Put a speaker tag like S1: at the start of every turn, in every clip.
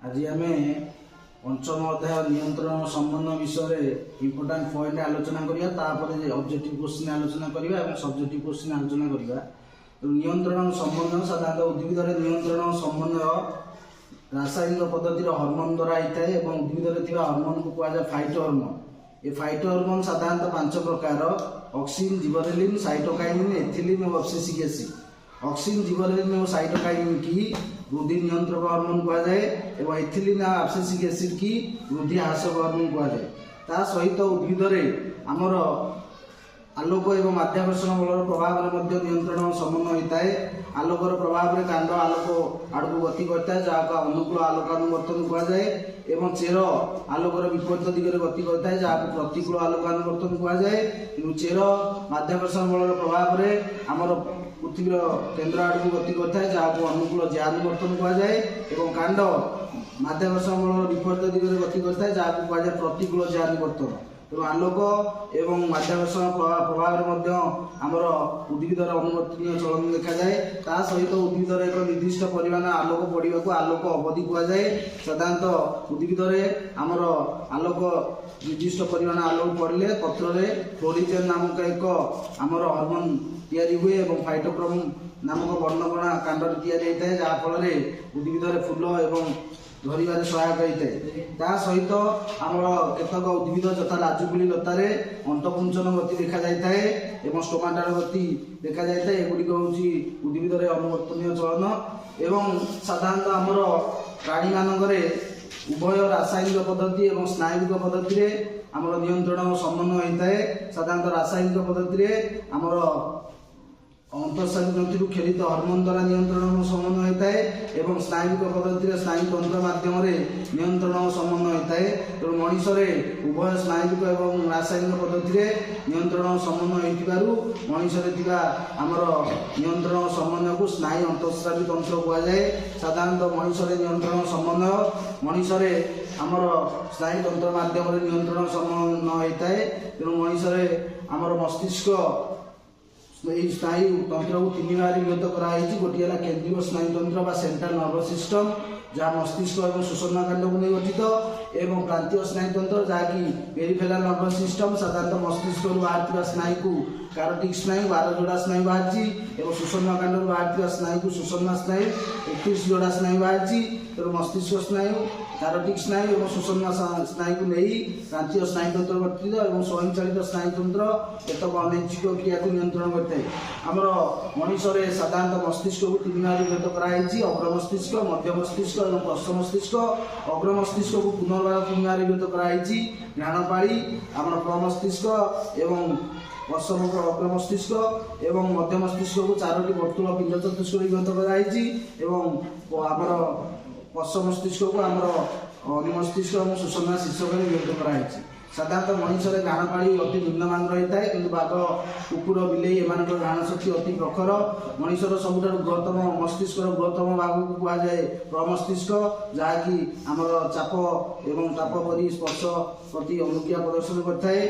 S1: आज आम पंचम अध्याय नियंत्रण संबंध विषय इंपोर्टाट पॉइंट आलोचना करिया ऑब्जेक्टिव क्वेश्चन आलोचना करिया एवं सब्जेक्टिव क्वेश्चन आलोचना करिया। नियंत्रण संबंध साधारणतः उद्भिद नियंत्रण संबंध रासायनिक पद्धति हर्मोन द्वारा होता है और उद्भिद हर्मोन को कहुए फाइटो हर्मोन। ये फाइटो हर्मोन साधारणतः 5 प्रकार: ऑक्सिन, जिबरेलिन, साइटोकाइनिन, एथिलीन और एब्सिसिक एसिड। ऑक्सिन, जिबरेलिन और साइटोकाइनिन की वृद्धि नियंत्रक हार्मोन कहुए और एथिलीन और एब्सिसिक एसिड की वृद्धि ह्रासक हार्मोन कहुए। ता सहित उद्भिद आमर आलोक एवं माध्याकर्षण बल प्रभाव नियंत्रण संबंध होता है। आलोकर प्रभाव में कांड आलोक आड़ गति करता है जहाँ अनुकूल आलोकानुवर्तन कहुए एवं चेर आलोकर विपरीत दिगरे गति करता है जहाँ प्रतिकूल आलोकानुवर्तन कहुए। कि चेर माध्याकर्षण बल प्रभाव में आमर पृथ्वी केन्द्र आड़ को गति करता है जहाँ अनुकूल ज्यानुवर्तन कहुए और कांड माध्याकर्षण बल विपरीत दिगरे गति करता है जहाँ कहुए प्रतिकूल ज्यानुवर्तन। तेणु आलोक एवं माध्याकर्षण प्रभाव आमर उद्भिदर अनुवर्तनीय चलन देखा जाए। ता सहित उद्भिदर एक निर्दिष्ट परिमाण आलोक पड़ा को आलोक अवधि कहुए। साधारणतः उद्भिदर आमर आलोक निर्दिष्ट परिमाण आलोक पड़े पत्र फ्लोरिजेन नामक एक आमर हार्मोन तैयारी हुए और फाइटोक्रोम नामक वर्णकणा कांड तैयारी होता है जहाँफल उद्भिदर फूल एवं धरवे सहायक होता है। ता सहित आमर केतक उद्भिद यथा लाजुकुली लतार अंतकुंचन गति देखा जाता है और स्टोमाटार गति देखा जाता है। एगुड़िक हूँ उद्भिदर अनुवर्तनीय चलन एवं साधारणतः आमर प्राणी मानकरे उभय रासायनिक पद्धति और स्नायुविक पद्धति आमर नियंत्रण संबंध होता है। साधारणतः रासायनिक पद्धति आमर अंतःस्नायु ग्रंथि खेलित हार्मोन द्वारा नियंत्रण संबंध होता है और स्नायुविक पद्धति स्नायु तंत्र माध्यम नियंत्रण संबंध होता है। तेणु मनुष्य उभय स्नायुविक और रासायनिक पद्धति नियंत्रण संबंध हो मनुष्य आमर नियंत्रण संबंध को स्नायु अंतःस्रावी तंत्र कहुए। साधारणतः मनुष्य नियंत्रण संबंध मनुष्य आमर स्नायु तंत्र माध्यम नियंत्रण संबंध होता है। तेणु मनुष्य आमर मस्तिष्क स्नायु तंत्र को 3 भाग विभक्त कराई। गोटे है केंद्रीय स्नायु तंत्र सेंट्रल नर्वस सिस्टम जहाँ मस्तिष्क और सुषुम्ना कांड को नहीं गठित एवं प्रांतीय स्नायु तंत्र जहाँकि पेरिफेरल नर्वस सिस्टम साधारणतः मस्तिष्क बाहर स्नायु को कारोटिक स्नायु 12 जोड़ा स्नायु बाहर और सुषुम्ना कांड बाहर स्नायु को सुषुम्ना स्नायु 21 जोड़ा स्नायु बाहर। तेणु मस्तिष्क स्नायु कारोटिक स्नायु और सुषुम्ना स्नायु को नहीं प्रांतीय स्नायु तंत्र गठित और स्वयं चालित स्नायु तंत्र केतक अनैच्छिक क्रिया को नियंत्रण करते हैं। आमर मनुष्य साधारणतः मस्तिष्क को 3 भाग विभक्त कराई। अग्र मस्तिष्क, मध्य मस्तिष्क और पश्च मस्तिष्क। अग्र मस्तिष्क को पुनर्बार 3 भाग विभक्त कराई। घ्राणपाड़ी आमर प्रमस्तिष्क एवं पश्चिम अग्र मस्तिष्क एवं मध्य मस्तिष्क को 4टी वर्तुल पिंड चतुष्क विभक्त कराई और आमर पश्चिम मस्तिष्क को आमर अनुमस्तिष्क और सुषुम्ना शीर्षक विभक्त कराई। साधारणतः मनुष्य घ्राणपाड़ी अति निम्नमान होता है कि बाघ, कुकुर, बिले एम घ्राण शक्ति अति प्रखर। मनुष्यर सबुठ बृहत्तम मस्तिष्क बृहत्तम भाग को कहुए प्रमस्तिष्क जहाँकि आमर चाप एवं ताप परि स्पर्श प्रति अनुक्रिया प्रदर्शन करता है।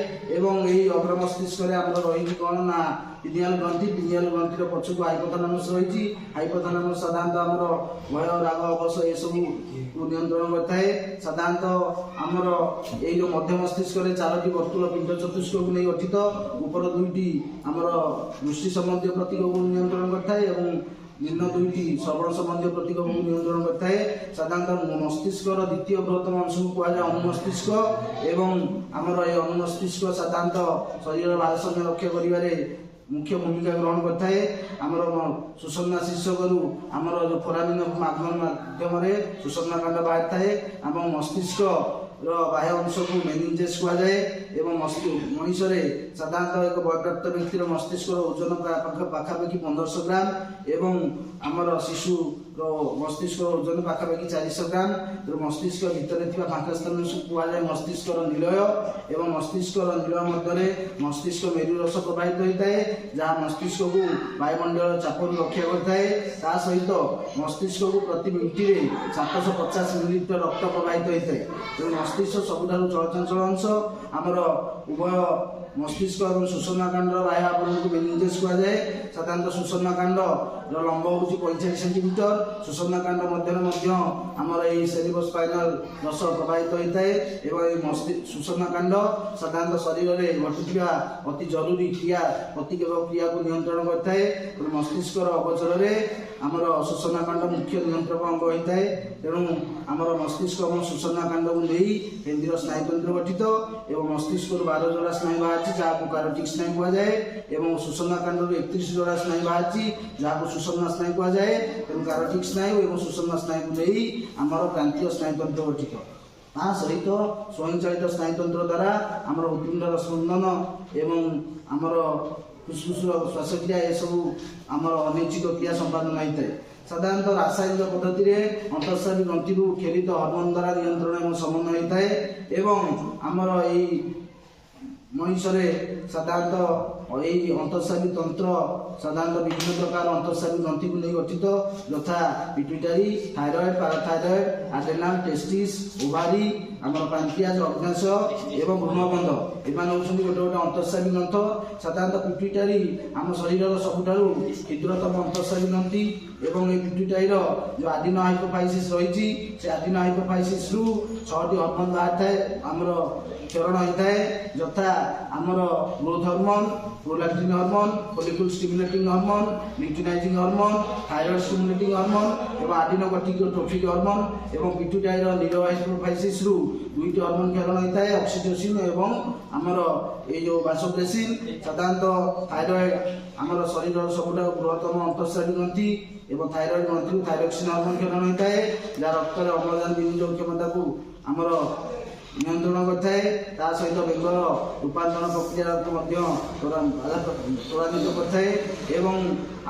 S1: अग्र मस्तिष्क रही कौन ना पिनियल ग्रंथि। पिनियल ग्रंथि पछक हाइपोथालामस रही। हाइपोथालामस साधारणतः आमर भय, राग, अवश ये सब नियंत्रण करता है। साधारणतः आमर ये मध्य मस्तिष्क 4टी वर्तुल पिंड चतुष्क को नहीं गठित ऊपर 2टी आमर दृष्टि संबंधी प्रतीक को नियंत्रण करता है और निम्न 2टी श्रवण संबंधी प्रतीक को नियंत्रण करता है। साधारणतः मस्तिष्क द्वितीय बृहत्तम अंश को कहुए अनुमस्तिष्क एवं आमर ये अनुमस्तिष्क साधारणतः शरीर भारसाम्य रक्षा कर मुख्य भूमिका ग्रहण करता है। आमर सुषुम्ना शीर्षक आमर जो फोरामिन माध्यम सुषुम्ना कांड बाहर थाए आम मस्तिष्क बाह्य अंश को मेनिंजेस कहुए एवं मनुष्य साधारणतः एक वयप्राप्त व्यक्तिर मस्तिष्क ओजन पाखापाखि 1500 ग्राम एवं आमर शिशु मस्तिष्क ओजन पाखापाखि 400 ग्राम। तो मस्तिष्क भितर फाँका स्थान कहुए मस्तिष्क निलय एवं मस्तिष्क निलय मध्य मस्तिष्क मेरुरस प्रवाहित होता है जहाँ मस्तिष्क को वायुमंडल चाप रक्षा करता है। ता सहित मस्तिष्क को प्रति मिनिटे 750 मिलीलिटर रक्त प्रवाहित होता है। तेणु मस्तिष्क सबुठ चलचंचल अंश आमर उभय मस्तिष्क और सुषुम्ना कांड बाह्य आवरण को मेनिंजेस कहुए। साधारणतः सुषुम्ना कांड लंब हूँ 45 सेंटीमीटर सुषुम्ना कांड मध्य आमर ये सेरिब्रोस्पाइनल रस प्रवाहित होता है एवं सुषुम्ना कांड साधारणतः शरीर में घटुवा अति जरूरी क्रिया प्रतिक्षेप क्रिया को नियंत्रण करता है। मस्तिष्क अगोचर में आमर सुषुम्ना कांड मुख्य नियंत्रक अंग होता है। तेणु आमर मस्तिष्क और सुषुम्ना कांड को नहीं केंद्रीय स्नायुतंत्र गठित एवं मस्तिष्क 12 जोड़ा स्नायु बाहरी जहाँ कारोटिक स्नायु कहुए एवं सुषुम्ना कांड 31 जोड़ा स्नायु बाहरी जहाँ सुषुम्ना स्नायु कहुए। तेणु कारोटिक स्नायु और सुषुम्ना स्नायु को नहीं आमर प्रांतीय स्नायुतंत्र गठित। ता सहित स्वयंचालित स्नायुतंत्र द्वारा आमर हृदपिंडर स्पंदन एवं आमर फुसफुस श्वासक्रिया ये सब आमर अनैच्छिक क्रिया संपादन होता है। साधारणतः रासायनिक पद्धति में अंतःस्रावी ग्रंथि को खेलित हर्मोन द्वारा नियंत्रण और समन्वय होता है एवं आमर यही मनुष्य साधारणतः यही अंतःस्रावी तंत्र साधारणतः विभिन्न प्रकार अंतःस्रावी ग्रंथि को नहीं गठित यथा pituitary thyroid parathyroid आड्रेनाल testis ovary आमर पैंक्रियाज अग्नाशय एवं भ्रूणबंध एमान होउछन्ति गोटे गोटे अंतःस्रावी ग्रंथ। साधारणतः पिट्यूटरी आम शरीर सबुठारु क्षुद्रतम अंतःस्रावी ग्रंथि एवं ये पिट्यूटरी जो आदिनो हाइपोफाइसिस रही से आदिनो हाइपोफाइसिस रु 6टी हर्मोन बाहर थाए आमर क्षरण होता है यथा आमर growth hormone prolactin hormone follicle stimulating hormone luteinizing hormone thyroid stimulating hormone एवं आडिनोकर्टिक ट्रोफिक हार्मोन एवं पिट्यूटरी नीरोहाइपोफाइसिस रु 2टी हार्मोन क्षरण होता है ऑक्सीटोसिन एवं आमर ये जो वासोप्रेसिन। साधारणतः थायरॉइड आमर शरीर सबुठ बृहत्तम अंतःस्रावी ग्रंथि एवं थायरॉइड ग्रंथि थायरॉक्सिन हार्मोन क्षरण होता है जहाँ रक्त में अम्लजान विनियोग क्षमता को आमर नियंत्रण करता है। ता सहित बेंगर रूपांतरण प्रक्रिया को त्वरान्वित करता है एवं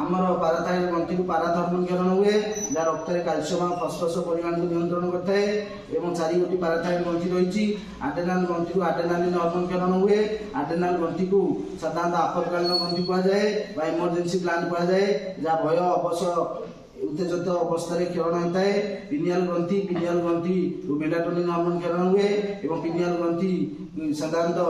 S1: आमर पाराथायरॉइड ग्रंथि को पाराथर्मोन क्षरण हुए जहाँ रक्त में कैल्शियम और फस्फरस परिमाण को नियंत्रण करता है एवं 4 गोटी पाराथायरॉइड ग्रंथि रही। आड्रेनाल ग्रंथि को आड्रेनालिन हार्मोन क्षरण हुए। आड्रेनाल ग्रंथि को साधारणतः आपातकालीन ग्रंथि कहुए इमरजेंसी ग्लैंड कहुए जहाँ भय अवश्य उत्तेजित अवस्था क्षरण होता है। पिनियल ग्रंथि मेलाटोनिन हार्मोन क्षरण हुए एवं पिनियल ग्रंथि साधारणतः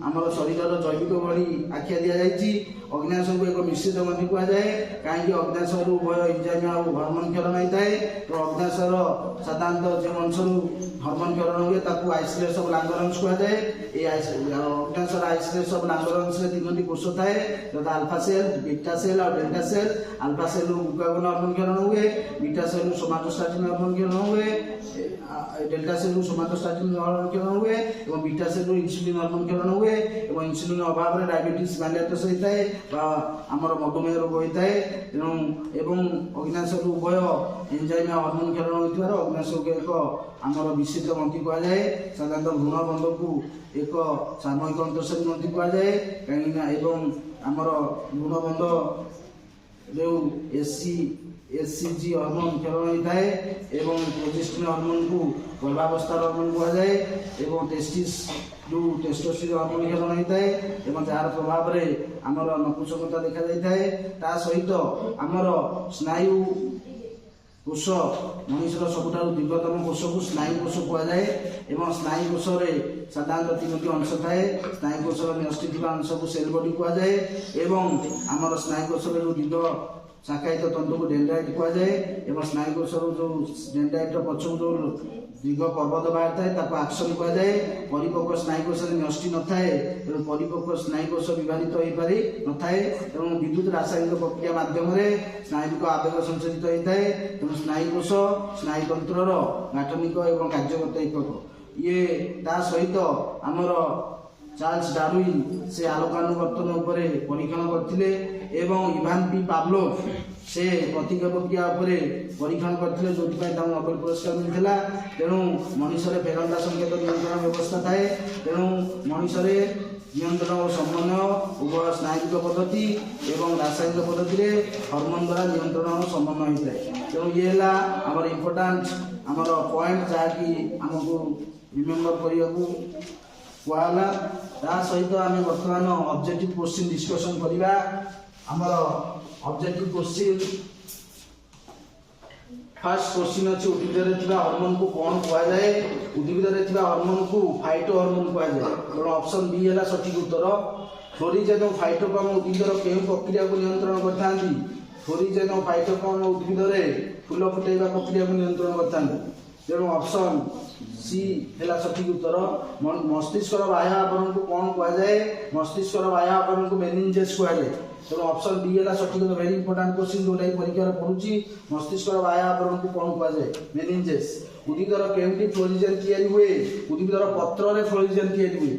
S1: आमर शरीर जैविक बड़ी आख्या दि जाएगी। अग्नाशय को एक मिश्रित ग्रंथि कहुए कहीं अग्नाशय उभय एंजाइम और हार्मोन क्षरण होता है। तो अग्नाशय साधारणतः जो अंशर हार्मोन क्षरण हुए आइसोलेट्स ऑफ लैंगरहंस कहुए। अग्नाशय आइसोलेट्स ऑफ लैंगरहंस में 3टी कोष थाए जैसे अल्फा सेल बीटा सेल और delta cell. Alpha cell glucagon hormone क्षरण हुए, बीटा सेल सोमाटोस्टैटिन हार्मोन क्षरण हुए, डेल्टा सेल सोमाटोस्टैटिन हार्मोन क्षरण हुए और बीटा सेल इंसुलिन हार्मोन क्षरण हुए और इंसुलिन अभाव में डायबिटीज मेलिटस होता है आमर मधुमेह रोग होता है। तेणु एवं अग्नाशय उभय एंजाइम हार्मोन क्षरण होता अग्नाशय को एक आमर विशिष्ट ग्रंथि कहुए। साधारणतः भ्रूणबंध को एक सामूहिक अंतःस्रावी ग्रंथि कहुए कहीं आमर भ्रूणबंध जो एससीजी हार्मोन क्षरण होता है एवं प्रोजेस्टेरोन हार्मोन को गर्भावस्था हार्मोन कहुए एवं टेस्टिस जो टेस्टोस्टेरोन हार्मोन क्षरण होता है एवं जार प्रभाव में आमर नपुंसकता देखा जाता है। ता सहित आमर स्नायु कोष मनुष्यर सबुठार दीर्घतम कोष को स्नायु कोष कहुए एवं स्नायु कोष साधारणतः 3टी अंश थाए। स्नायु कोष न्यष्टि अंश को सेल बॉडी कहुए एवं आमर स्नायु कोष जो दीर्घ शाखायित तंतु को डेंड्राइट कहुए एवं स्नायु कोष जो डेंड्राइट पछक जो दीर्घ पर्वत बाहर थाए आक्सन कहुए। परिपक्व स्नायु कोष न्यष्टि न थाए तेणु परिपक्व स्नायु कोष विभाजित हो पारि न थाए तेणु विद्युत रासायनिक प्रक्रिया माध्यम स्नायु को आवेग संचरित होता है। तेणु स्नायु कोष स्नायुतंत्र गाठनिक और कार्यगत एकक ये ता सहित आमर चार्ल्स डार्विन से आलोकानुवर्तन उपरे परीक्षण करथिले एवं इवान पी पावलोव से प्रतिक्षेप क्रिया उपरे परीक्षण करथिले जोथि नोबेल पुरस्कार मिलथिला। तेणु मनुष्य फेरंदा संकेत नियंत्रण व्यवस्था थाए तेणु मनुष्य नियंत्रण और समन्वय उभय स्नायिक पद्धति एवं रासायनिक पद्धति हार्मोन द्वारा नियंत्रण और समन्वय होता है। तेणु ये आमर इम्पोर्टाट आमर पॉइंट जहाँकि आमको रिमेम्बर करने को कहला। ता सहित आम बर्तमान ऑब्जेक्टिव क्वेश्चन डिस्कशन करवा। आमर ऑब्जेक्टिव क्वेश्चन फर्स्ट क्वेश्चन अच्छे उद्भिद हार्मोन को कौन कहुए उद्भिद हार्मोन को फाइटो हार्मोन कहुए। तेणु ऑप्शन बी है सठिक उत्तर। फ्लोरिज और फाइटोकाम उद्भिदर केउं प्रक्रिया को नियंत्रण करथांती ଫ୍ଲୋରିଜେନ୍ ଓ ଫାଇଟୋକ୍ରୋମ ଉଦ୍ଭିଦରେ ଫୁଲ ଫୁଟାଇବା ପ୍ରକ୍ରିୟାକୁ ନିୟନ୍ତ୍ରଣ କରିଥାନ୍ତି। ତେଣୁ ଅପସନ୍ ସି ହେଲା ସଠିକ ଉତ୍ତର। ମସ୍ତିଷ୍କର ବାହ୍ୟ ଆବରଣକୁ କ'ଣ କୁହାଯାଏ? ମସ୍ତିଷ୍କର ବାହ୍ୟ ଆବରଣକୁ ମେନିଞ୍ଜେସ୍ କୁହାଯାଏ। ତେଣୁ ଅପସନ୍ ଡି ହେଲା ସଠିକ ଉତ୍ତର। ଭେରି ଇମ୍ପୋର୍ଟାଣ୍ଟ କ୍ୱେଶ୍ଚିନ୍ ଯୋଉଟାକି ପରୀକ୍ଷାରେ ପଡୁଛି। ମସ୍ତିଷ୍କର ବାହ୍ୟ ଆବରଣକୁ କ'ଣ କୁହାଯାଏ? ମେନିଞ୍ଜେସ୍। ଉଦ୍ଭିଦର କେଉଁଠି ଫ୍ଲୋରିଜେନ୍ ତିଆରି ହୁଏ? ଉଦ୍ଭିଦର ପତ୍ରରେ ଫ୍ଲୋରିଜେନ୍ ତିଆରି ହୁଏ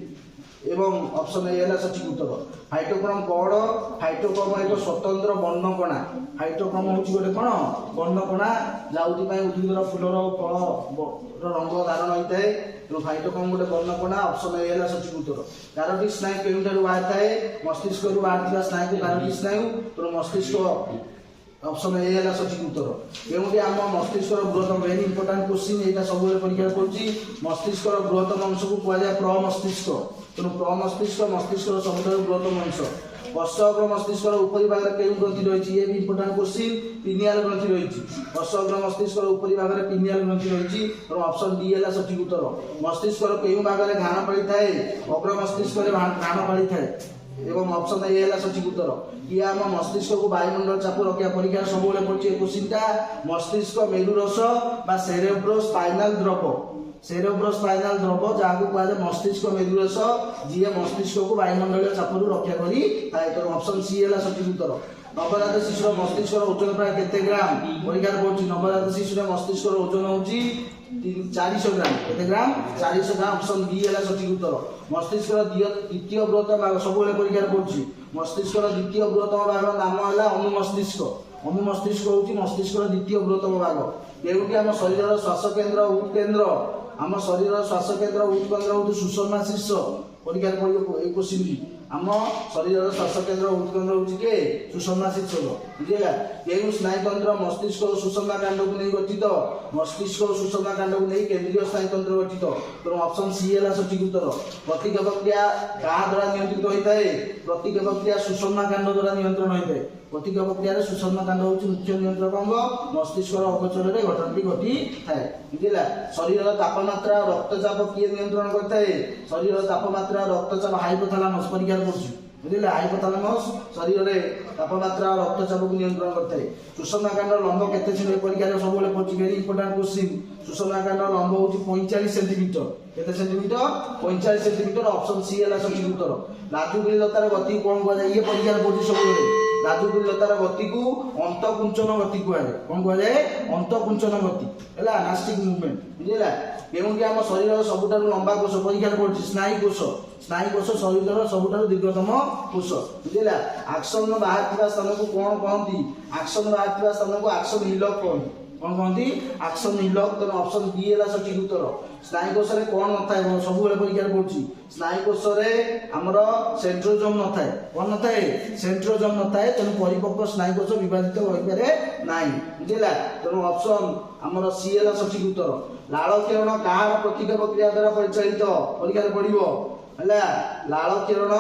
S1: ଏବଂ ଅପସନ୍ ଏ ହେଲା ସଠିକ ଉତ୍ତର। ଫାଇଟୋକ୍ରୋମ କ'ଣ? ଫାଇଟୋକ୍ରୋମ ଏକ ସ୍ୱତନ୍ତ୍ର ବର୍ଣ୍ଣକଣା। ଫାଇଟୋକ୍ରୋମ ହେଉଛି ଗୋଟେ କ'ଣ? ବର୍ଣ୍ଣକଣା, ଯାଉଥିପାଇଁ ଉଦ୍ଭିଦର ଫୁଲର ଫଳର ରଙ୍ଗ ଧାରଣ ହୋଇଥାଏ। ତେଣୁ ଫାଇଟୋକ୍ରୋମ ଗୋଟେ ବର୍ଣ୍ଣକଣା। ଅପସନ୍ ଏ ହେଲା ସଠିକ ଉତ୍ତର। କାରୋଟିଡ୍ ସ୍ନାୟୁ କେଉଁଠାରୁ ବାହାରିଥାଏ? ମସ୍ତିଷ୍କରୁ ବାହାରିଥିବା ସ୍ନାୟୁକୁ କାରୋଟିଡ୍ ସ୍ନାୟୁ। ତେଣୁ ମସ୍ତିଷ୍କ ଅପସନ୍ ଏ ହେଲା ସଠିକ ଉତ୍ତର। କେଉଁଠି ଆମ ମସ୍ତିଷ୍କର ବୃହତ୍ତମ? ଭେରି ଇମ୍ପୋର୍ଟାଣ୍ଟ କ୍ୱେଶ୍ଚିନ୍, ଏଇଟା ସବୁବେଳେ ପରୀକ୍ଷାରେ ପଡୁଛି। ମସ୍ତିଷ୍କର ବୃହତ୍ତମ ଅଂଶକୁ କୁହାଯାଏ ପ୍ରମସ୍ତିଷ୍କ। ତେଣୁ ପ୍ରମସ୍ତିଷ୍କ ମସ୍ତିଷ୍କର ସବୁଠାରୁ ବୃହତ୍ତମ ଅଂଶ। ପଶ୍ଚଅଗ୍ର ମସ୍ତିଷ୍କର ଉପରି ଭାଗରେ କେଉଁ ଗ୍ରନ୍ଥି ରହିଛି? ଏ ବି ଇମ୍ପୋର୍ଟାଣ୍ଟ କ୍ୱେଶ୍ଚିନ୍। ପିନିଆଲ ଗ୍ରନ୍ଥି ରହିଛି। ପଶ୍ଚଅଗ୍ର ମସ୍ତିଷ୍କର ଉପରି ଭାଗରେ ପିନିଆଲ ଗ୍ରନ୍ଥି ରହିଛି। ତେଣୁ ଅପସନ୍ ଡି ହେଲା ସଠିକ ଉତ୍ତର। ମସ୍ତିଷ୍କର କେଉଁ ଭାଗରେ ଘାଣ ପାଳିଥାଏ? ଅଗ୍ର ମସ୍ତିଷ୍କରେ ଘାଣ ପାଳିଥାଏ ଏବଂ ଅପସନ୍ ଏ ହେଲା ସଠିକ ଉତ୍ତର। କିଏ ଆମ ମସ୍ତିଷ୍କକୁ ବାୟୁମଣ୍ଡଳ ଚାପ ରଖିବା? ପରୀକ୍ଷାରେ ସବୁବେଳେ ପଡୁଛି ଏ କ୍ୱେଶ୍ଚିନ୍ଟା। ମସ୍ତିଷ୍କ ମେରୁରସ ବା ସେରେବ୍ରୋ ସ୍ପାଇନାଲ ଦ୍ରବ। ସେରେବ୍ରୋ ସ୍ପାଇନାଲ ଦ୍ରବ ଯାହାକୁ କୁହାଯାଏ ମସ୍ତିଷ୍କ ମେରୁରସ, ଯିଏ ମସ୍ତିଷ୍କକୁ ବାୟୁମଣ୍ଡଳୀୟ ଚାପରୁ ରକ୍ଷା କରିଥାଏ। ତେଣୁ ଅପସନ୍ ସି ହେଲା ସଠିକ ଉତ୍ତର। ନବଜାତ ଶିଶୁର ମସ୍ତିଷ୍କର ଓଜନ ପ୍ରାୟ କେତେ ଗ୍ରାମ? ପରୀକ୍ଷାରେ ପଡୁଛି। ନବଜାତ ଶିଶୁର ମସ୍ତିଷ୍କର ଓଜନ ହେଉଛି 400 ଗ୍ରାମ। କେତେ ଗ୍ରାମ? 400 ଗ୍ରାମ। ଅପସନ୍ ଡି ହେଲା ସଠିକ ଉତ୍ତର। ମସ୍ତିଷ୍କର ଦ୍ୱିତୀୟ ବୃହତ୍ତମ ଭାଗ ସବୁବେଳେ ପରୀକ୍ଷାରେ ପଡୁଛି। ମସ୍ତିଷ୍କର ଦ୍ୱିତୀୟ ବୃହତ୍ତମ ଭାଗର ନାମ ହେଲା ଅନୁମସ୍ତିଷ୍କ। ଅନୁମସ୍ତିଷ୍କ ହେଉଛି ମସ୍ତିଷ୍କର ଦ୍ୱିତୀୟ ବୃହତ୍ତମ ଭାଗ। କେଉଁଠି ଆମ ଶରୀରର ଶ୍ୱାସକେନ୍ଦ୍ର ଉତ୍କେନ୍ଦ୍ର? ଆମ ଶରୀରର ଶ୍ୱାସକେନ୍ଦ୍ର ଉତ୍କେନ୍ଦ୍ର ହେଉଛି ସୁଷମା ଶୀର୍ଷ। ପରୀକ୍ଷାରେ ପଡ଼ିବ ଏଇ କ୍ୱେଶ୍ଚିନ୍। ଆମ ଶରୀରର ଶ୍ୱାସକେନ୍ଦ୍ର ଉତ୍କେନ୍ଦ୍ର ହେଉଛି କିଏ? ସୁଷମା ଶୀର୍ଷକ। ବୁଝିଲା? କେଉଁ ସ୍ନାୟୁତନ୍ତ୍ର ମସ୍ତିଷ୍କ ଓ ସୁଷମା କାଣ୍ଡକୁ ନେଇ ଗଠିତ? ମସ୍ତିଷ୍କ ଓ ସୁଷମା କାଣ୍ଡକୁ ନେଇ କେନ୍ଦ୍ରୀୟ ସ୍ନାୟୁତନ୍ତ୍ର ଗଠିତ। ତେଣୁ ଅପସନ୍ ସି ହେଲା ସଠିକ ଉତ୍ତର। ପ୍ରତିକ୍ଷେପ କ୍ରିୟା କାହା ଦ୍ୱାରା ନିୟନ୍ତ୍ରିତ ହୋଇଥାଏ? ପ୍ରତିକ୍ଷେପ କ୍ରିୟା ସୁଷମା କାଣ୍ଡ ଦ୍ୱାରା ନିୟନ୍ତ୍ରଣ ହୋଇଥାଏ। ପ୍ରତିକ୍ଷେପ କ୍ରିୟାରେ ସୁଷମା କାଣ୍ଡ ହେଉଛି ମୁଖ୍ୟ ନିୟନ୍ତ୍ରକ ଅଙ୍ଗ। ମସ୍ତିଷ୍କର ଅଗୋଚରରେ ଘଟଣାଟି ଘଟିଥାଏ। ବୁଝିଲା? ଶରୀରର ତାପମାତ୍ରା ରକ୍ତଚାପ କିଏ ନିୟନ୍ତ୍ରଣ କରିଥାଏ? ଶରୀରର ତାପମାତ୍ରା ରକ୍ତଚାପ ହାଇପୋଥାଲାମସ୍। ପରୀକ୍ଷାରେ ପଡୁଛି। ବୁଝିଲେ? ହାଇପୋଥାଲାମସ୍ ଶରୀରରେ ତାପମାତ୍ରା ରକ୍ତଚାପକୁ ନିୟନ୍ତ୍ରଣ କରିଥାଏ। ସୁଷମା କାଣ୍ଡର ଲମ୍ବ କେତେ ସେଣ୍ଟିମିଟର? ପରୀକ୍ଷାରେ ସବୁବେଳେ ପଡୁଛି। Very important question. ସୁଷମା କାଣ୍ଡର ଲମ୍ବ ହେଉଛି 45 ସେଣ୍ଟିମିଟର। କେତେ ସେଣ୍ଟିମିଟର? 45 ସେଣ୍ଟିମିଟର। ଅପସନ୍ ସି ହେଲା ସଠିକ ଉତ୍ତର। ଲାଜୁକୁଳି ଲତାର ଗତିକୁ କ'ଣ କୁହାଯାଏ? ଇଏ ପରୀକ୍ଷାରେ ପଡୁଛି ସବୁବେଳେ। ଲାଜୁକୁଳି ଲତାର ଗତିକୁ ଅନ୍ତକୁଞ୍ଚନ ଗତି କୁହାଯାଏ। କ'ଣ କୁହାଯାଏ? ଅନ୍ତକୁଞ୍ଚନ ଗତି। ହେଲା? ନାଷ୍ଟିକ୍ ମୁଭମେଣ୍ଟ। ବୁଝିଲା? କେଉଁଠି ଆମ ଶରୀରର ସବୁଠାରୁ ଲମ୍ବା କୋଷ? ପରୀକ୍ଷାରେ ପଡୁଛି। ସ୍ନାୟୁକୋଷ। ସ୍ନାୟୁକୋଷ ଶରୀରର ସବୁଠାରୁ ଦୀର୍ଘତମ କୋଷ। ବୁଝିଲା? ଆକ୍ସନ ବାହାରିଥିବା ସ୍ଥାନକୁ କ'ଣ କହନ୍ତି? ଆକ୍ସନ ବାହାରିଥିବା ସ୍ଥାନକୁ ଆକ୍ସନ ହିଲକ୍ କହନ୍ତି। କ'ଣ କହନ୍ତି? ଆକ୍ସନ ହିଲକ୍। ତେଣୁ ଅପସନ୍ ଡି ହେଲା ସଠିକ ଉତ୍ତର। ସ୍ନାୟୁକୋଷରେ କ'ଣ ନଥାଏ? ସବୁବେଳେ ପରୀକ୍ଷାରେ ପଡୁଛି। ସ୍ନାୟୁକୋଷରେ ଆମର ସେଣ୍ଟ୍ରୋଜୋମ୍ ନଥାଏ। କ'ଣ ନଥାଏ? ସେଣ୍ଟ୍ରୋଜୋମ୍ ନଥାଏ। ତେଣୁ ପରିପକ୍ୱ ସ୍ନାୟୁକୋଷ ବିଭାଜିତ ହୋଇପାରେ ନାହିଁ। ବୁଝିଲା? ତେଣୁ ଅପସନ୍ ଆମର ସି ହେଲା ସଠିକ ଉତ୍ତର। ଲାଳ କିରଣ କାହାର ପ୍ରତିକ୍ଷେପ କ୍ରିୟା ଦ୍ୱାରା ପରିଚାଳିତ? ପରୀକ୍ଷାରେ ପଡିବ। ହେଲା? ଲାଳ କିରଣ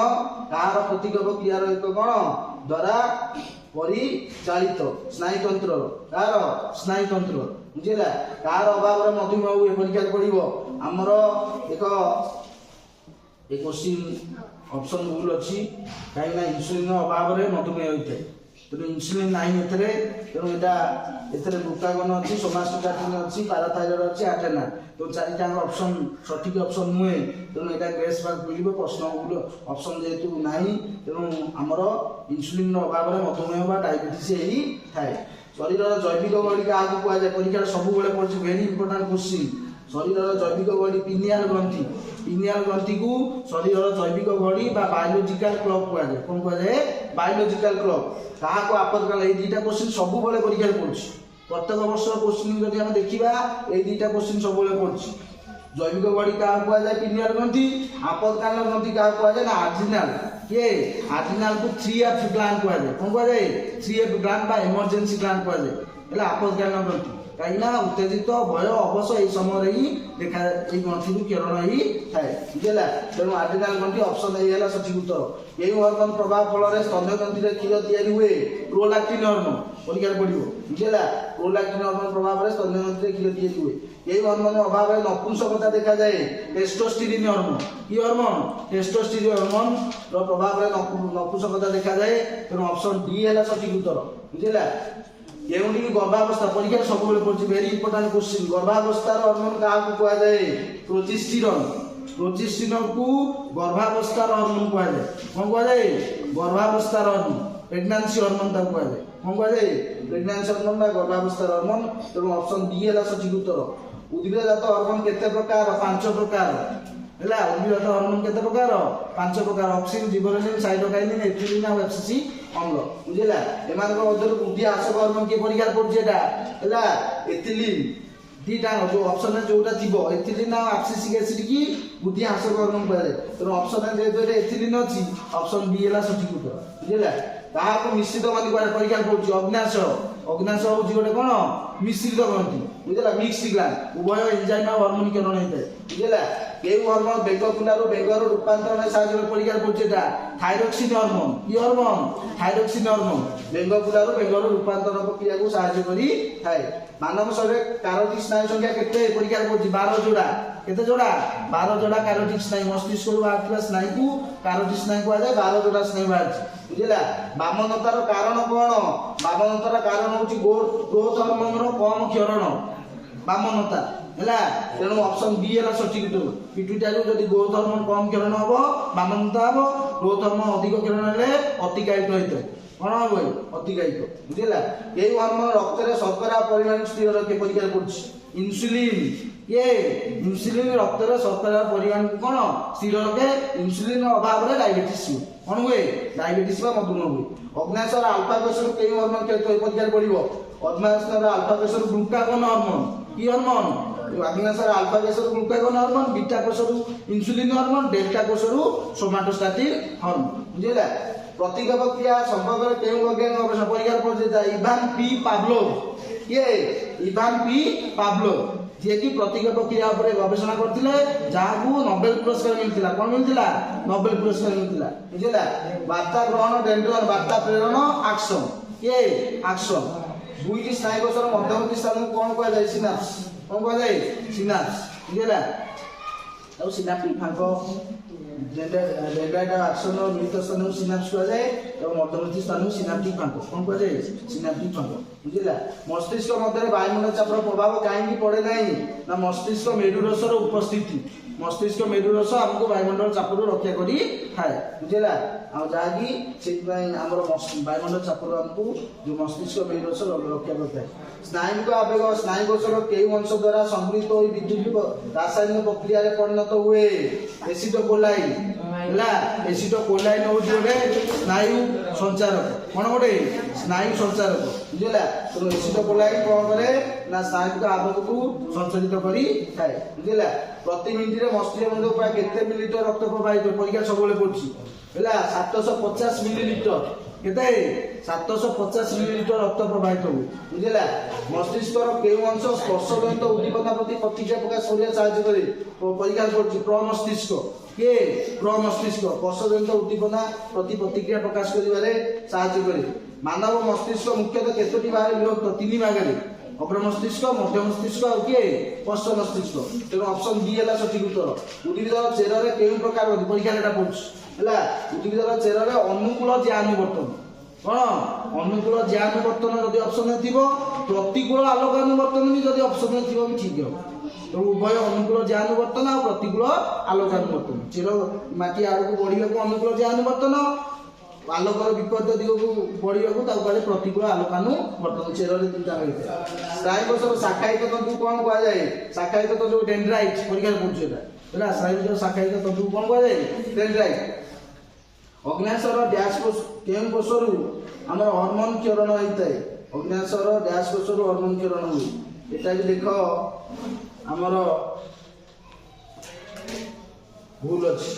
S1: କାହାର ପ୍ରତିକ୍ଷେପ କ୍ରିୟାର ଏକ କ'ଣ ଦ୍ୱାରା ପରିଚାଳିତ? ସ୍ନାୟୁତନ୍ତ୍ରର। କାହାର? ସ୍ନାୟୁତନ୍ତ୍ର। ବୁଝିଲା? କାହାର ଅଭାବରେ ମଧୁମେହ ହୁଏ? ପରୀକ୍ଷାରେ ପଡିବ। ଆମର ଏକ ଏ କ୍ୱେଶ୍ଚିନ୍ ଅପସନ୍ ଭୁଲ ଅଛି। କାହିଁକିନା ଇନ୍ସୁଲିନ୍ ଅଭାବରେ ମଧୁମେହ ହୋଇଥାଏ। ତେଣୁ ଇନ୍ସୁଲିନ୍ ନାହିଁ ଏଥିରେ। ତେଣୁ ଏଥିରେ ଗ୍ଲୁକାଗନ୍ ଅଛି, ସୋମାଷ୍ଟୋଷ୍ଟାଟିନ୍ ଅଛି, ପାରାଥାଇରଏଡ୍ ଅଛି, ଆଟେନା। ତେଣୁ ଚାରିଟାଙ୍କ ଅପସନ୍ ସଠିକ ଅପସନ୍ ନୁହେଁ। ତେଣୁ ଏଇଟା ଗ୍ରେସ୍ ମାର୍କ ମିଳିବ। ପ୍ରଶ୍ନ ଭୁଲ ଅପସନ୍ ଯେହେତୁ ନାହିଁ, ତେଣୁ ଆମର ଇନ୍ସୁଲିନ୍ର ଅଭାବରେ ମଧୁମେହ ବା ଡାଇବେଟିସ୍ ହେଇଥାଏ। ଶରୀରର ଜୈବିକ ବଡି କାହାକୁ କୁହାଯାଏ? ପରୀକ୍ଷାରେ ସବୁବେଳେ ପଡୁଛି। Very important question. ଶରୀରର ଜୈବିକ ବଡି ପିନିଆଲ ଗ୍ରନ୍ଥି। ପିନିଆଲ ଗ୍ରନ୍ଥିକୁ ଶରୀରର ଜୈବିକ ବଡି ବା ବାୟୋଲୋଜିକାଲ କ୍ଲକ୍ କୁହାଯାଏ। କ'ଣ କୁହାଯାଏ? Biological clock. କାହାକୁ ଆପଦକାଳ? ଏଇ ଦୁଇଟା କ୍ୱେଶ୍ଚିନ୍ ସବୁବେଳେ ପରୀକ୍ଷାରେ ପଡୁଛି। ପ୍ରତ୍ୟେକ ବର୍ଷର କ୍ୱେଶ୍ଚିନ୍ ଯଦି ଆମେ ଦେଖିବା, ଏଇ ଦୁଇଟା କ୍ୱେଶ୍ଚିନ୍ ସବୁବେଳେ ପଡୁଛି। ଜୈବିକ ବଡି କାହାକୁ କୁହାଯାଏ? ପିନିଆଲ ଗ୍ରନ୍ଥି। ଆପଦକାଳୀନ ଗ୍ରନ୍ଥି କାହାକୁ କୁହାଯାଏ? ନା ଆଡ୍ରିନାଲ। କିଏ? ଆଡ୍ରିନାଲକୁ 3F ଗ୍ଲାଣ୍ଡ କୁହାଯାଏ। କ'ଣ କୁହାଯାଏ? 3F ଗ୍ଲାଣ୍ଡ ବା ଏମର୍ଜେନ୍ସି ଗ୍ଲାଣ୍ଡ କୁହାଯାଏ। ହେଲା? ଆପଦକାଳୀନ ଗ୍ରନ୍ଥି। कहीं उत्तेजित भय अवश यही समय ही देखा ग्रंथि किरण ही थाए बुझेगा। तेणु आड्रिनाल ग्रंथि ऑप्शन ए है सठिक उत्तर। यही हार्मोन प्रभाव फल स्तन ग्रंथि क्षीर तैयारी हुए प्रोलैक्टिन हार्मोन परीक्षा पड़ो बुझेगा। प्रोलैक्टिन हार्मोन प्रभाव स्तन ग्रंथि क्षीर तैयारी हुए। यही हार्मोन अभाव नपुंसकता देखा जाए टेस्टोस्टेरोन हार्मोन की हार्मोन टेस्टोस्टेरोन हार्मोन प्रभाव नपुंसकता देखा जाए। तेणु ऑप्शन डी है सठिक उत्तर बुझेगा। केउंटी गर्भावस्था परीक्षा सब पड़े वेरी इंपोर्टेंट क्वेश्चन गर्भावस्थार हार्मोन क्या कह जाए प्रोजेस्टेरोन। प्रोजेस्टेरोन को गर्भावस्थार हार्मोन कह जाए कौन कह जाए गर्भावस्थार हार्मोन प्रेगनेंसी हार्मोन तक कह जाए कौन कह जाए प्रेगनेंसी हार्मोन बा गर्भावस्थार हार्मोन। तेणु ऑप्शन डी है सठिक उत्तर। उद्भिदजात हार्मोन केते प्रकार 5 प्रकार है। उद्भिदजात हार्मोन केते प्रकार 5 प्रकार ऑक्सिन जिबरेलिन साइटोकाइनिन एथिलीन और एफसीसी अम्ल बुझेगा। एमान मध्य बुद्धि आशक हार्मोन के परीक्षा पड़े एथिलीन दीटा जो ऑप्शन है जोटा जीव एथिलीन और एब्सिसिक एसिड की बुद्धि आशक हार्मोन कह जाए। तेणु ऑप्शन जेहेतु एथिलीन अच्छी ऑप्शन बी है सठिक उत्तर बुझेगा। ताको मिश्रित ग्रंथि परीक्षा पड़े अग्नाशय अग्नाशय हूँ गोटे कौन मिश्रित ग्रंथि बुझेगा मिक्सड ग्लैंड उभय एंजाइम और हार्मोन किरण होता है बुझेगा। केउ हार्मोन बेग फुलारू बेगर रूपांतरण साहाय्य परीक्षा पड़े थायरोक्सिन हार्मोन की हार्मोन थायरोक्सिन हार्मोन बेग फुलारू बेगर रूपांतरण प्रक्रिया को साहाय्य करी थाए। मानव शरीर कारोटिक स्नायु संख्या केते परीक्षा पड़े 12 जोड़ा केते जोड़ा 12 जोड़ा कारोटिक स्नायु मस्तिष्क बाहर स्नायु को कारोटिक स्नायु कह जाए 12 जोड़ा स्नायु बाहर बुझेगा। बामनतार कारण कौन बामनतार कारण हूँ ग्रोथ हार्मोन कम क्षरण बामनता है। तेणु ऑप्शन बी है सठिक उत्तर। पिट्यूटारी जदि ग्रोथ हार्मोन कम क्षरण हम बामनता हम ग्रोथ हार्मोन अधिक क्षरण हेले अतिकायित होता है कौन हम अतिकायित बुझेगा। यही हार्मोन रक्त में शर्करा परिमाण स्थिर रखे परीक्षा पड़े इंसुलिन ये इंसुलिन रक्त में शर्करा परिमाण को कौन स्थिर रखे इंसुलिन अभाव में डायबिटीज हुए कौन हुए डायबिटीज मधुमेह हुए। अग्नाशय आल्फा कोषर कई हार्मोन परीक्षा पड़ो अग्नाशय आल्फा कोषर ग्लूकागोन हार्मोन की हार्मोन अग्नाशय आल्फा कोषर ग्लूकागोन हार्मोन बीटा कोषर इंसुलिन हार्मोन डेल्टा कोषर सोमाटोस्टैटिन हार्मोन बुझेगा। प्रतिगमन क्रिया संपर्क में केउं वैज्ञानिक गवेषणा परीक्षा पड़े इवान पी पावलोव ये इवान पी पावलोव जे कि प्रतिगमन क्रिया पर गवेषणा करथिले जाहाकू नोबेल पुरस्कार मिलथिला कोन मिलथिला नोबेल पुरस्कार मिलथिला बुझेला। वार्ता ग्रहण डेंड्रन वार्ता प्रेरण एक्शन ये एक्शन दुईटी स्नायुकोषर मध्यवर्ती स्थान को कौन कह जाए सिनाप्स कौन कह जाए सिनाप्स बुझेला। और सिनाप्टिक फांक डेंड्राइट एक्शन मिलित स्थान को सिनाप्स कह जाए और मध्यवर्ती स्थान को सिनाप्टिक फांक कौन कह जाए सिनाप्टिक फांक बुझेला। मस्तिष्क मध्य वायुमंडल चापर प्रभाव कहीं पड़े ना मस्तिष्क मेरुरसर उपस्थिति मस्तिष्क मेरुरस आमको वायुमंडल चापर रक्षा करी थाए बुझेला। जहाँकि वायुमंडल चापर आमको जो मस्तिष्क मेरुरस रक्षा करता है। स्नायु आवेग स्नायुकोषर केउ अंश द्वारा संवृत हो विद्युत रासायनिक प्रक्रिया परिणत हुए एसिडोकोलाइन है एसिडोकोलाइन हूँ गोटे स्नायु संचारक कौन गोटे स्नायु संचारक बुझेगा। तो एसिडोकोलाइन कौन करे ना स्नायु आवेग को संचालित करी थाए बुझेगा। प्रति मिनिट में मस्तिष्क मध्य प्राय केते मिलीलीटर रक्त प्रवाहित परीक्षा सब पड़ुछि है 750 मिलीलीटर केते 750 मिलीलीटर रक्त प्रवाहित हुए बुझेगा। मस्तिष्क केउ अंश स्पर्शजनित उद्दीपना प्रति प्रतिक्रिया प्रकाश करिया साहाय्य करे परीक्षा पड़ुछि प्रमस्तिष्क के प्रमस्तिष्क स्पर्शजनित उद्दीपना प्रति प्रतिक्रिया प्रकाश करिबारे साहाय्य करे। मानव मस्तिष्क मुख्यतः केतोटी भाग विभक्त 3 भाग अपर मस्तिष्क मध्य मस्तिष्क और किए पश्च मस्तिष्क। तेणु ऑप्शन बी है सठिक उत्तर। उद्भिदर चेर केउं प्रकार परीक्षा डेटा पड़ुछि है उद्भिदर चेर अनुकूल ज्यानुवर्तन कौन अनुकूल ज्यानुवर्तन जदि ऑप्शन में थिबो प्रतिकूल आलोकानुवर्तन भी जदि ऑप्शन में थिबो भी ठीक है। तो उभय अनुकूल ज्यानुवर्तन और प्रतिकूल आलोकानुवर्तन चेर माटी आड़क बढ़िया को अनुकूल ज्यानुवर्तन आलोकर विपरीत दिग को बढ़िया को प्रतिकूल आलोकानुवर्तन चेर दुटा मिलता है। स्नायुकोषर शाखायित तंतु कौन कह जाए शाखायित तंतु डेंड्राइट परीक्षा पड़ुछि है स्नायु शाखायित तंतु कौन कह जाए डेंड्राइट। अग्नाशयर डैश केउं कोषरु आमर हार्मोन क्षरण होता है अग्नाशयर डैश कोषरु हार्मोन क्षरण हुए एटा भी देख आमर भूल अच्छी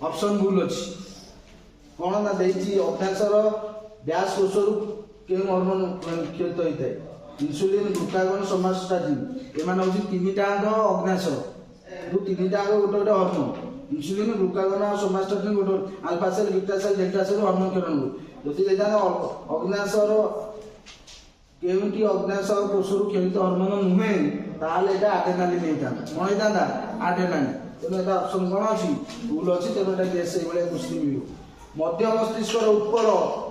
S1: ऑप्शन भूल अच्छी कौन ना अग्नाशयर डैश कोषरु केउं हार्मोन क्षरित होता है ইনসুলিন গ্লুকাগন সোমাটোস্টাটিন এମାନେ ହେଉଛି ତିନିଟାଙ୍କ ଅଗ୍ନାଶୟ ତିନିଟାଙ୍କ ଗୋଟେ ଗୋଟେ ହର୍ମୋନ୍ ଇନସୁଲିନ ଗ୍ଲୁକାଗନ ଆଉ ସୋମାଷ୍ଟୋଷ୍ଟିନ ଗୋଟେ alpha cell beta cell delta cell hormone କିରଣ ଯଦି ଏଇଟା ଅଗ୍ନାଶୟର କେଉଁଠି ଅଗ୍ନାଶୟ କୋଷରୁ କ୍ଷଣିତ ହର୍ମୋନ୍ ନୁହେଁ ତାହେଲେ ଏଇଟା ଆଡ୍ରେନାଲିନ୍ ହେଇଥାନ୍ତା କ'ଣ ହେଇଥାନ୍ତା ଆଡ୍ରେନାଲିନ୍ ତେଣୁ ଏଇଟା ଅପସନ୍ କ'ଣ ଅଛି ଭୁଲ ଅଛି ତେଣୁ ଏଇଟା ଗେସ୍ ସେଇଭଳିଆ କୋଶ୍ଚିନ୍ ମିଳିବ ମଧ୍ୟ ମସ୍ତିଷ୍କର ଉପର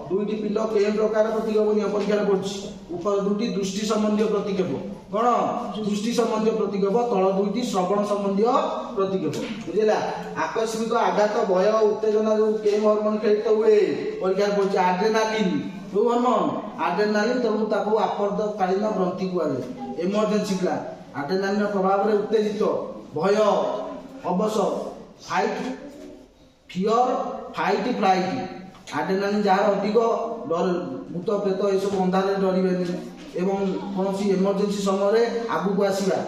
S1: ଦୁଇଟି ପିଣ୍ଡ କେଉଁ ପ୍ରକାର ପ୍ରତିକ୍ଷେପ ନିୟମ ପରୀକ୍ଷାରେ ପଡୁଛି ଉପର ଦୁଇଟି ଦୃଷ୍ଟି ସମ୍ବନ୍ଧୀୟ ପ୍ରତିକ୍ଷେପ କ'ଣ ଦୃଷ୍ଟି ସମ୍ବନ୍ଧୀୟ ପ୍ରତିକ୍ଷେପ ତଳ ଦୁଇଟି ଶ୍ରବଣ ସମ୍ବନ୍ଧୀୟ ପ୍ରତିକ୍ଷେପ ବୁଝିଲା ଆକସ୍ମିକ ଆଘାତ ଭୟ ଉତ୍ତେଜନା ଯୋଉ କେଉଁ ହର୍ମୋନ୍ କ୍ଷେଳିତ ହୁଏ ପରୀକ୍ଷାରେ ପଡୁଛି ଆଡ୍ରେନାଲିନ୍ ଯୋଉ ହର୍ମୋନ୍ ଆଡ୍ରେନାଲିନ୍ ତେଣୁ ତାକୁ ଆପର୍ତ୍ତକାଳୀନ ଗ୍ରନ୍ଥି କୁହାଯାଏ ଏମର୍ଜେନ୍ସି ଗ୍ଲାଣ୍ଡ ଆଡ୍ରେନାଲିନ୍ର ପ୍ରଭାବରେ ଉତ୍ତେଜିତ ଭୟ ଅବଶ fight fear fight flight adrenaline ଯାହାର ଅଧିକ ଭୂତ ପ୍ରେତ ଏସବୁ ଅନ୍ଧାରରେ ଡରିବେନି ଏବଂ କୌଣସି ଏମର୍ଜେନ୍ସି ସମୟରେ ଆଗକୁ ଆସିବା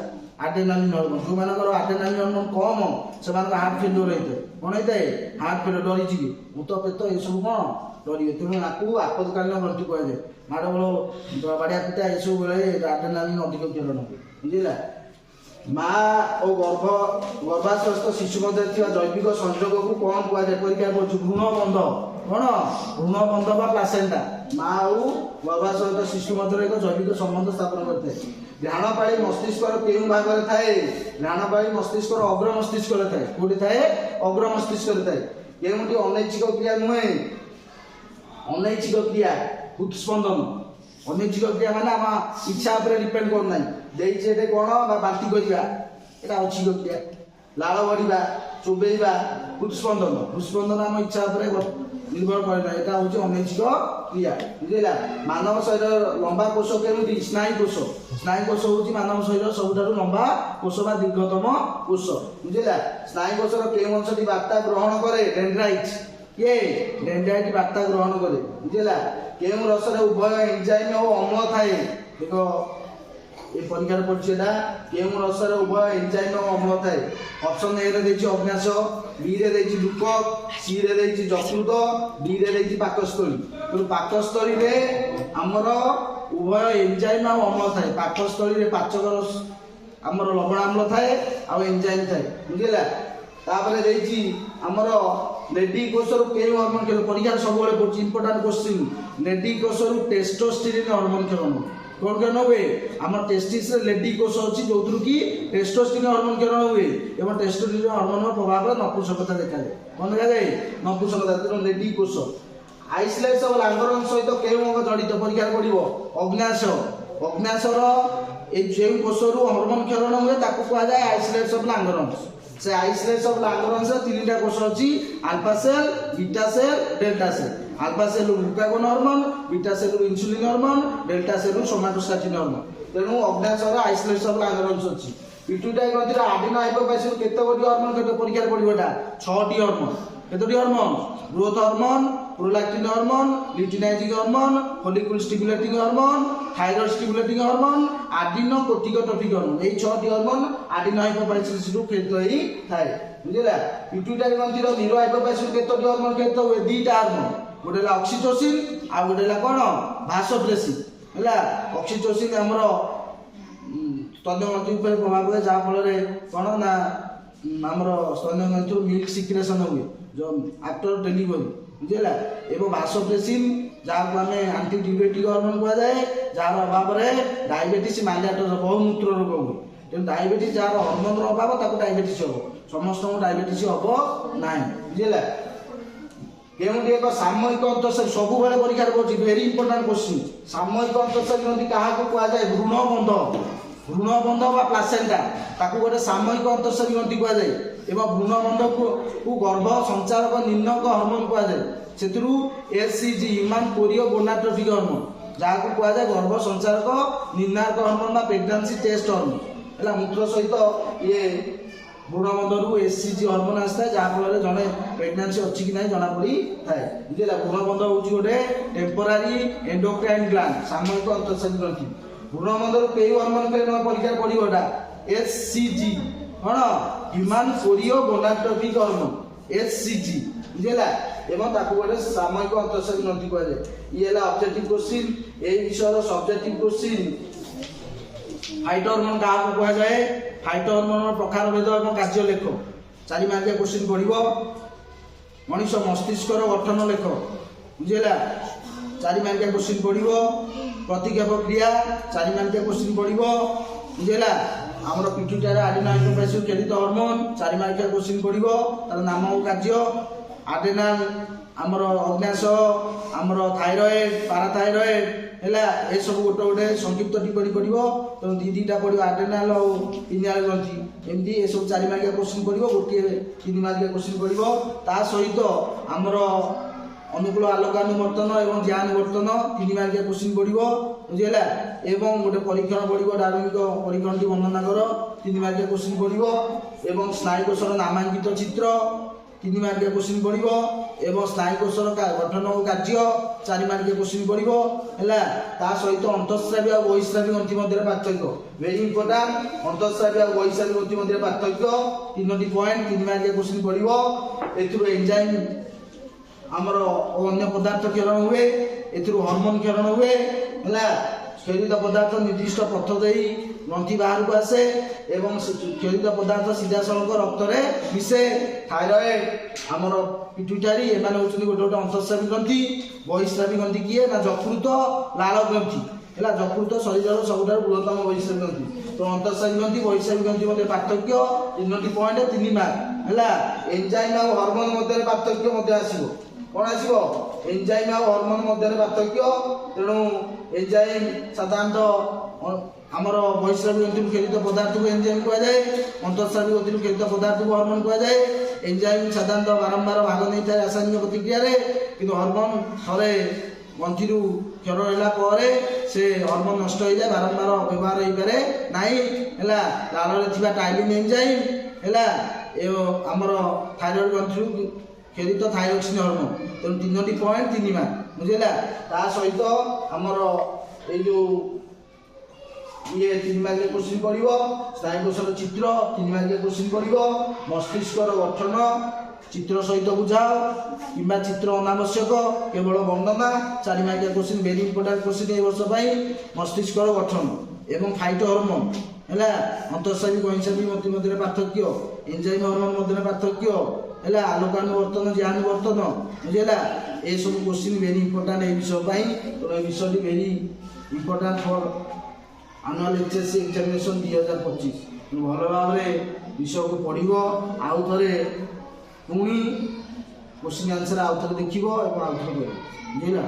S1: ଆଡ୍ରେନାଲିନ୍ ହର୍ମୋନ୍ ଯେଉଁମାନଙ୍କର ଆଡ୍ରେନାଲିନ୍ ହର୍ମୋନ୍ କମ୍ ସେମାନଙ୍କ ହାର୍ଟ ଫେଲିଓର ହେଇଥାଏ କ'ଣ ହେଇଥାଏ ହାର୍ଟ ଫେଲିଓର ଡରିଛି କି ଭୂତ ପ୍ରେତ ଏସବୁ କ'ଣ ଡରିବେ ତେଣୁ ଆକୁ ଆପଦକାଳୀନ ଗ୍ରନ୍ଥି କୁହାଯାଏ ମାଡ଼ଗୋଳ ବାଡ଼ିଆ ପିଟା ଏସବୁ ବେଳେ ଆଡ୍ରେନାଲିନ୍ ଅଧିକ କ୍ଷରଣ ହୁଏ ବୁଝିଲା ମା ଓ ଗର୍ଭାଶୟସ୍ଥ ଶିଶୁ ମଧ୍ୟରେ ଥିବା ଜୈବିକ ସଂଯୋଗକୁ କ'ଣ କୁହାଯାଏ ପରୀକ୍ଷା କରୁଛୁ ଭ୍ରୂଣବନ୍ଧ କ'ଣ ଭ୍ରୂଣବନ୍ଧ ବା ପ୍ଲାସେଣ୍ଟା ମା ଆଉ ଗର୍ଭାଶୟସ୍ଥ ଶିଶୁ ମଧ୍ୟରେ ଏକ ଜୈବିକ ସମ୍ବନ୍ଧ ସ୍ଥାପନ କରିଥାଏ ଘ୍ରାଣପାଳି ମସ୍ତିଷ୍କର କେଉଁ ଭାଗରେ ଥାଏ ଘ୍ରାଣପାଳି ମସ୍ତିଷ୍କର ଅଗ୍ର ମସ୍ତିଷ୍କରେ ଥାଏ କୋଉଠି ଥାଏ ଅଗ୍ର ମସ୍ତିଷ୍କରେ ଥାଏ କେଉଁଠି ଅନୈଚ୍ଛିକ କ୍ରିୟା ନୁହେଁ ଅନୈଚ୍ଛିକ କ୍ରିୟା ହୃତ୍ସ୍ପନ୍ଦନ ଅନୈଚ୍ଛିକ କ୍ରିୟା ମାନେ ଆମ ଇଚ୍ଛା ଉପରେ ଡିପେଣ୍ଡ କରୁନାହିଁ ଦେଇଛି ଏଠି କ'ଣ ବା ବାନ୍ତି କରିବା ଏଇଟା ଐଚ୍ଛିକ କ୍ରିୟା ଲାଳ ବଢ଼ିବା ଚୋବେଇବା ହୃତ୍ସ୍ପନ୍ଦନ ଆମ ଇଚ୍ଛା ଉପରେ ନିର୍ଭର କରେ ନାହିଁ ଏଇଟା ହେଉଛି ଅନୈଚ୍ଛିକ କ୍ରିୟା ବୁଝିଲା ମାନବ ଶରୀରର ଲମ୍ବା କୋଷ କେମିତି ସ୍ନାୟୁ କୋଷ ହେଉଛି ମାନବ ଶରୀରର ସବୁଠାରୁ ଲମ୍ବା କୋଷ ବା ଦୀର୍ଘତମ କୋଷ ବୁଝିଲା ସ୍ନାୟୁ କୋଷର କେଉଁ ଅଂଶଟି ବାର୍ତ୍ତା ଗ୍ରହଣ କରେ ଡେଣ୍ଡ୍ରାଇଟ୍ ଡେଣ୍ଡ୍ରାଇଟ୍ ବାର୍ତ୍ତା ଗ୍ରହଣ କରେ ବୁଝିଲା କେଉଁ ରସରେ ଉଭୟ ଏନଜାଇମ୍ ଓ ଅମ୍ଳ ଥାଏ ଦେଖ ଏ ପରୀକ୍ଷାରେ ପଡୁଛି ଏଟା କେଉଁ ରସରେ ଉଭୟ ଏନଜାଇମ୍ ଓ ଅମ୍ଳ ଥାଏ ଅପସନ୍ ଏ ରେ ଦେଇଛି ଅଗ୍ନାଶୟ ବି ରେ ଦେଇଛି ଲୁକକ ସି ରେ ଦେଇଛି ଯକୃତ ଡି ରେ ଦେଇଛି ପାକସ୍ଥଳୀ ତେଣୁ ପାକସ୍ଥଳୀରେ ଆମର ଉଭୟ ଏନଜାଇମ୍ ଆଉ ଅମ୍ଳ ଥାଏ ପାକସ୍ଥଳୀରେ ପାଚକ ଆମର ଲବଣାମ୍ଳ ଥାଏ ଆଉ ଏନଜାଇମ୍ ଥାଏ ବୁଝିଲା ତାପରେ ଦେଇଛି ଆମର ଲେଡି କୋଷରୁ କେଉଁ ହର୍ମୋନ୍ କ୍ଷରଣ ପରୀକ୍ଷାରେ ସବୁବେଳେ ପଡୁଛି ଇମ୍ପୋର୍ଟାଣ୍ଟ କ୍ୱେଶ୍ଚିନ୍ ଲେଡି କୋଷରୁ ଟେଷ୍ଟୋଷ୍ଟିରିନ୍ ହର୍ମୋନ୍ କ୍ଷରଣ କ'ଣ କ୍ଷରଣ ହୁଏ ଆମର ଟେଷ୍ଟିସରେ ଲେଡି କୋଷ ଅଛି ଯୋଉଥିରୁ କି ଟେଷ୍ଟୋଷ୍ଟିରିନ୍ ହର୍ମୋନ୍ କ୍ଷରଣ ହୁଏ ଏବଂ ଟେଷ୍ଟୋଷ୍ଟିରିନ୍ ହର୍ମୋନ୍ର ପ୍ରଭାବରେ ନପୁଂସକତା ଦେଖାଯାଏ କ'ଣ ଦେଖାଯାଏ ନପୁଂସକତା ତେଣୁ ଲେଡି କୋଷ ଆଇସୋଲେଟ୍ସ ଓ ଲାଙ୍ଗରନ୍ ସହିତ କେଉଁ ଅଙ୍ଗ ଜଡ଼ିତ ପରୀକ୍ଷାରେ ପଡ଼ିବ ଅଗ୍ନାଶୟର এই ଯେଉଁ କୋଷରୁ ହର୍ମୋନ୍ କ୍ଷରଣ ହୁଏ ତାକୁ କୁହାଯାଏ ଆଇସୋଲେଟ୍ସ ଅଫ୍ ଲାଙ୍ଗରନ୍ସ ସେ ଆଇସୋଲେଟ୍ସ ଅଫ୍ ଲାଙ୍ଗରନ୍ସର ତିନିଟା କୋଷ ଅଛି alpha cell beta cell delta cell alpha cell glucagon hormone beta cell insulin hormone delta cell somatostatin hormone ତେଣୁ ଅଗ୍ନାଶୟର ଆଇସୋଲେଟ୍ସ ଅଫ୍ ଲାଙ୍ଗରନ୍ସ ଅଛି ପିଟ୍ୟୁଟାରୀ ଗ୍ରନ୍ଥିର ଆଡେନୋ ହାଇପୋଫାଇସିସ୍ କେତେଗୋଟି ହର୍ମୋନ୍ କେତେ ପରୀକ୍ଷାରେ ପଡ଼ିବ ଏଟା 6ଟି ହର୍ମୋନ୍ କେତୋଟି hormone growth hormone prolactin hormone luteinizing hormone follicle stimulating hormone thyroid stimulating hormone adeno corticotropic hormone এই 6টি হারমোন আডিনো হাইপোফাইসিস রূপ ক্ষেত্র হই থাকে বুঝিলা পিটুইটারি গ্রন্থির নিউরো হাইপোফাইসিস কেতোটি হারমোন ক্ষেত্র হয় দুইটা হারমোন গোটে হলা অক্সিটোসিন আর গোটে হলা কোন ভাসোপ্রেসিন হলা অক্সিটোসিন हमर স্তন্য গ্রন্থি উপরে প্রভাব পড়ে যা ফলে কোন না हमर স্তন্য গ্রন্থির মিল্ক সিক্রেশন হয় जो आफ्टर डेलीवरी बुझेला एवं भासोप्रेसिन जहाँ आम आंटी डायबेटिक हार्मोन कहुए जार अभाव में डायबेटिस माइलेटस बहुमूत्र रोग हुए तेणु डायबेटिस जार हार्मोन अभाव ताको डायबेटिस हम समस्त डायबेटिस हम ना बुझेला केउंटी एक सामयिक अंतःशरी सब बेले परीक्षा पड़े वेरी इंपोर्टेंट क्वेश्चन सामयिक अंतःशरी ग्रंथि क्या कहुए भ्रूणबंध भ्रूणबंध बा प्लासेंटा ताकू गोटे सामयिक अंतःशरी ग्रंथि कहुए एवं भ्रूणबंध को गर्भ संचारक निम्नक हार्मोन कहुए से एचसीजी ह्यूमन कोरियो गोनाट्रोफिक हार्मोन जहाँ को कहुए गर्भ संचारक निर्णायक हार्मोन बा प्रेगनेंसी टेस्ट हार्मोन है मूत्र सहित ये भ्रूणबंध रु एचसीजी हार्मोन आसता है जहाँ फल जड़े प्रेगनेंसी अच्छी कि ना जना पड़ी थाए बुझेगा भ्रूणबंध हूँ गोटे टेम्पोरारी एंडोक्राइन ग्लैंड सामयिक अंतःशरी ग्रंथि भ्रूणबंध रु कई हार्मोन परीक्षा पड़ेगा एचसीजी कौन ह्यूमन कोरियो गोनाट्रोफिक हार्मोन एचसीजी बुझेगा एवं ताकू गोटे सामयिक अंतःशरी ग्रंथि कहुए ये ऑब्जेक्टिव क्वेश्चन ए विषय सब्जेक्टिव क्वेश्चन फाइटो हार्मोन क्या कहुए फाइटो हार्मोन प्रकार भेद और कार्य लेख 4 मार्किया क्वेश्चन पड़ो मनीष मस्तिष्कर गठन लेख बुझेगा 4 मार्किया क्वेश्चन पड़ो प्रतिक्षेप क्रिया 4 मार्किया क्वेश्चन पड़ो बुझेगा आमर पिट्यूटरी आड्रेनाल हिपोथैलेमस प्रेरित हार्मोन 4 मार्किया क्वेश्चन पड़ो तार नाम और कार्य आड्रेनाल आमर अग्नाश आमर थायरॉइड पाराथायरॉइड है ये सब गोटे गोटे संक्षिप्त टिप्पणी पड़ो तो दीटा पड़ो आड्रेनाल और पिनियाल ग्रंथि एमती ये सब 4 मार्किया क्वेश्चन पड़ो गोटे 3 मार्किया क्वेश्चन पड़ो ता सहित आमर अनुकूल आलोकानुवर्तन और ज्ञानुवर्तन 3 मार्किया क्वेश्चन पड़ो बुझेगा एवं गोटे परीक्षण पड़ो डार्विनिक परीक्षण टी वर्णना कर 3 मार्किया क्वेश्चन पड़ो एवं स्नायुकोशर नामांकित चित्र 3 मार्किया क्वेश्चन पड़ो एवं स्नायुकोशर गठन और कार्य 4 मार्किया क्वेश्चन पड़ो है सहित अंतःस्रावी और बहिस्रावी ग्रंथि मध्य पार्थक्य वेरी इंपोर्टाट अंतःस्रावी और बहिस्रावी ग्रंथि मध्य पार्थक्य 3टी पॉइंट 3 मार्किया क्वेश्चन पड़ो एंजाइम आमर अन्य पदार्थ क्षरण हुए हार्मोन क्षरण हुए है क्षरित पदार्थ निर्दिष्ट पथ दे ग्रंथि बाहर को आसे एवं क्षरित पदार्थ सीधा सड़क रक्त में मिसे थायरॉइड आमर पिट्यूटरी एमाने होचुनी गोटे गोटे अंतःस्रावी ग्रंथि बहिस्रावी ग्रंथि किए ना यकृत लाल ग्रंथि है यकृत शरीर सबुठार बृहत्तम बहिस्रावी ग्रंथि तो अंतःस्रावी ग्रंथि बहिस्रावी ग्रंथि मध्य पार्थक्य 3टी पॉइंट 3 मार्क है एंजाइम और हार्मोन मध्य पार्थक्य आसो कौन आसो एंजाइम और हार्मोन मध्य पार्थक्य तेणु एंजाइम साधारणतः आमर बहिस्रावी ग्रंथि क्षरित पदार्थ को एंजाइम कहुए अंतःस्रावी ग्रंथि क्षरित पदार्थ को हार्मोन कहुए एंजाइम साधारणतः बारंबार भाग नहीं था रासायनिक प्रतिक्रिया किंतु हार्मोन थे ग्रंथि क्षर होगा से हार्मोन नष्ट हो जाए बारंबार व्यवहार हो पारे नाई है लाल टाइलिन एंजाइम है आमर थायरॉइड ग्रंथि क्षरित थायरोक्सिन हार्मोन तेणु 3टी पॉइंट 3 मार्क बुझेगा ता सहित आमर ये जो ये 3 मार्किया क्वेश्चन पड़ो स्नायुकोशर चित्र 3 मार्किया क्वेश्चन पड़ो मस्तिष्कर गठन चित्र सहित बुझाओ कि चित्र अनावश्यक केवल वर्णना 4 मार्किया क्वेश्चन वेरी इंपोर्टेंट क्वेश्चन ए वर्ष मस्तिष्कर गठन एवं फाइटो हार्मोन है अंतःस्रावी बहिस्रावी मध्य पार्थक्य एंजाइम हार्मोन मध्य पार्थक्य है आलोकानुवर्तन ज्ञानुवर्तन बुझेगा ये सब क्वेश्चन वेरी इंपोर्टेंट ए विषय तो ये विषय very important for annual HSC examination 2025 भल भाव विषय को पढ़ो आउ थे पुणी क्वेश्चन आंसर आउ थे देख आउ थे बुझेगा।